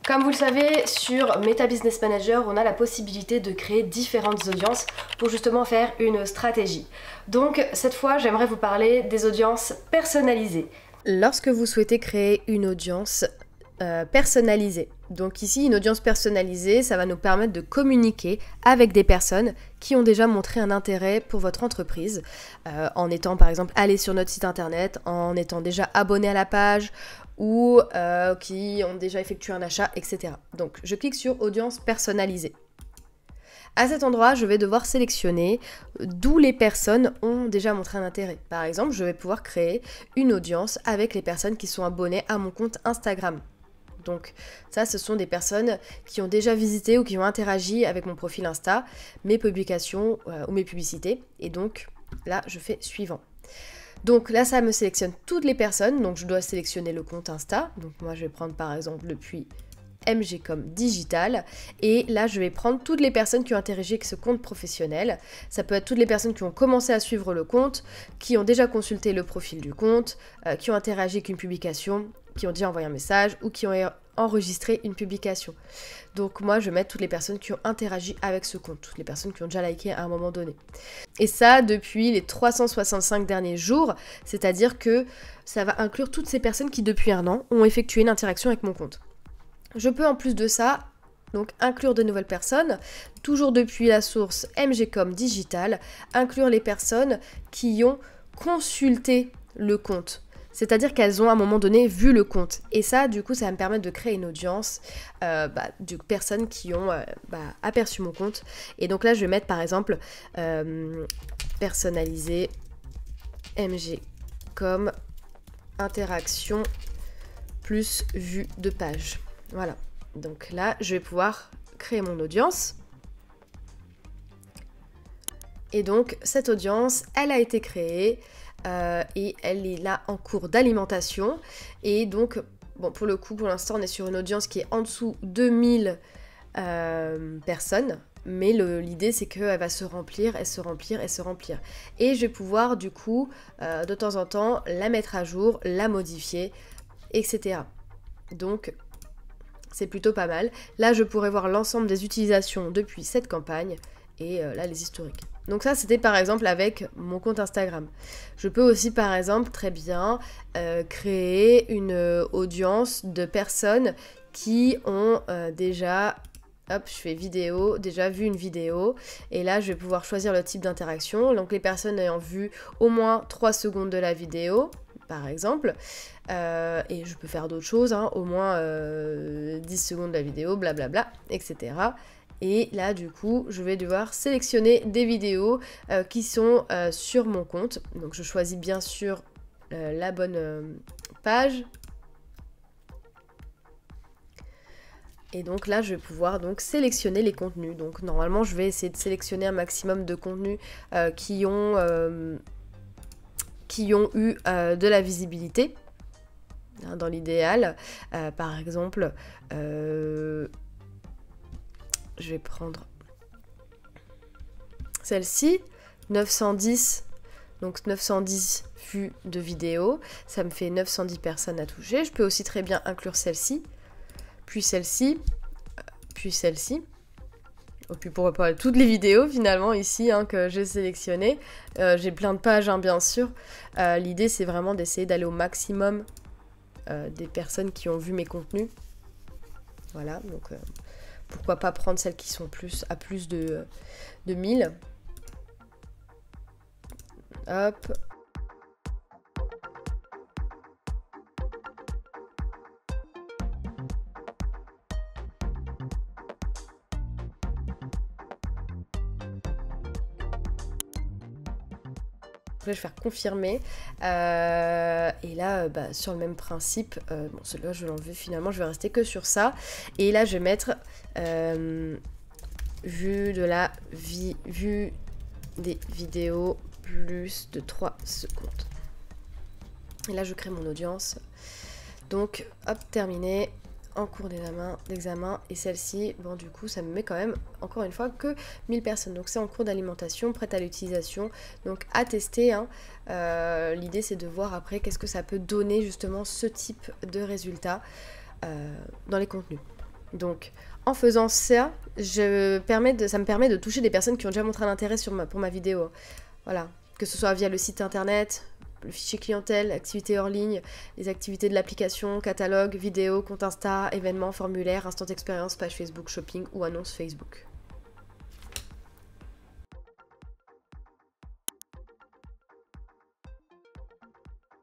Comme vous le savez, sur Meta Business Manager, on a la possibilité de créer différentes audiences pour justement faire une stratégie. Donc cette fois, j'aimerais vous parler des audiences personnalisées. Lorsque vous souhaitez créer une audience personnalisée, donc ici une audience personnalisée, ça va nous permettre de communiquer avec des personnes qui ont déjà montré un intérêt pour votre entreprise, en étant par exemple allés sur notre site internet, en étant déjà abonnés à la page, ou qui ont déjà effectué un achat, etc. Donc je clique sur audience personnalisée. À cet endroit, je vais devoir sélectionner d'où les personnes ont déjà montré un intérêt. Par exemple, je vais pouvoir créer une audience avec les personnes qui sont abonnées à mon compte Instagram. Donc ça, ce sont des personnes qui ont déjà visité ou qui ont interagi avec mon profil Insta, mes publications ou mes publicités. Et donc là, je fais suivant. Donc là, ça me sélectionne toutes les personnes, donc je dois sélectionner le compte Insta. Donc moi, je vais prendre par exemple depuis MGcom Digital. Et là, je vais prendre toutes les personnes qui ont interagi avec ce compte professionnel. Ça peut être toutes les personnes qui ont commencé à suivre le compte, qui ont déjà consulté le profil du compte, qui ont interagi avec une publication, qui ont déjà envoyé un message ou qui ont enregistré une publication. Donc moi, je vais mettre toutes les personnes qui ont interagi avec ce compte, toutes les personnes qui ont déjà liké à un moment donné. Et ça, depuis les 365 derniers jours, c'est-à-dire que ça va inclure toutes ces personnes qui, depuis un an, ont effectué une interaction avec mon compte. Je peux en plus de ça, donc inclure de nouvelles personnes, toujours depuis la source MGcom Digital, inclure les personnes qui ont consulté le compte. C'est-à-dire qu'elles ont à un moment donné vu le compte. Et ça, du coup, ça va me permettre de créer une audience de personnes qui ont aperçu mon compte. Et donc là, je vais mettre par exemple personnalisé MGcom interaction plus vue de page. Voilà. Donc là, je vais pouvoir créer mon audience. Et donc, cette audience, elle a été créée. Et elle est là en cours d'alimentation et donc bon, pour le coup, pour l'instant on est sur une audience qui est en dessous de 2000 personnes, mais l'idée c'est qu'elle va se remplir et se remplir et se remplir, et je vais pouvoir du coup de temps en temps la mettre à jour, la modifier, etc. Donc c'est plutôt pas mal. Là je pourrais voir l'ensemble des utilisations depuis cette campagne et là les historiques. Donc ça, c'était par exemple avec mon compte Instagram. Je peux aussi par exemple très bien créer une audience de personnes qui ont déjà, hop, je fais vidéo, déjà vu une vidéo. Et là, je vais pouvoir choisir le type d'interaction. Donc les personnes ayant vu au moins 3 secondes de la vidéo, par exemple. Et je peux faire d'autres choses, hein, au moins 10 secondes de la vidéo, blablabla, etc. Et là, du coup, je vais devoir sélectionner des vidéos qui sont sur mon compte. Donc, je choisis bien sûr la bonne page. Et donc là, je vais pouvoir donc sélectionner les contenus. Donc, normalement, je vais essayer de sélectionner un maximum de contenus qui ont eu de la visibilité. Hein, dans l'idéal. Par exemple... je vais prendre celle-ci, 910, donc 910 vues de vidéo, ça me fait 910 personnes à toucher. Je peux aussi très bien inclure celle-ci, puis celle-ci, puis celle-ci. Et puis pourquoi pas toutes les vidéos finalement ici hein, que j'ai sélectionnées. J'ai plein de pages hein, bien sûr. L'idée c'est vraiment d'essayer d'aller au maximum des personnes qui ont vu mes contenus. Voilà, donc... pourquoi pas prendre celles qui sont à plus de 1000. Hop. Après, je vais faire confirmer. Et là, sur le même principe, bon, celui-là, je vais l'enlever finalement. Je vais rester que sur ça. Et là, je vais mettre vue des vidéos plus de 3 secondes. Et là, je crée mon audience. Donc, hop, terminé. En cours d'examen, et celle-ci, bon du coup ça me met quand même encore une fois que 1000 personnes, donc c'est en cours d'alimentation, prête à l'utilisation, donc à tester, hein. L'idée c'est de voir après qu'est-ce que ça peut donner justement ce type de résultat dans les contenus. Donc en faisant ça, ça me permet de toucher des personnes qui ont déjà montré un intérêt pour ma vidéo. Voilà, que ce soit via le site internet, le fichier clientèle, activités hors ligne, les activités de l'application, catalogue, vidéo, compte Insta, événements, formulaire, instant expérience, page Facebook, shopping ou annonce Facebook.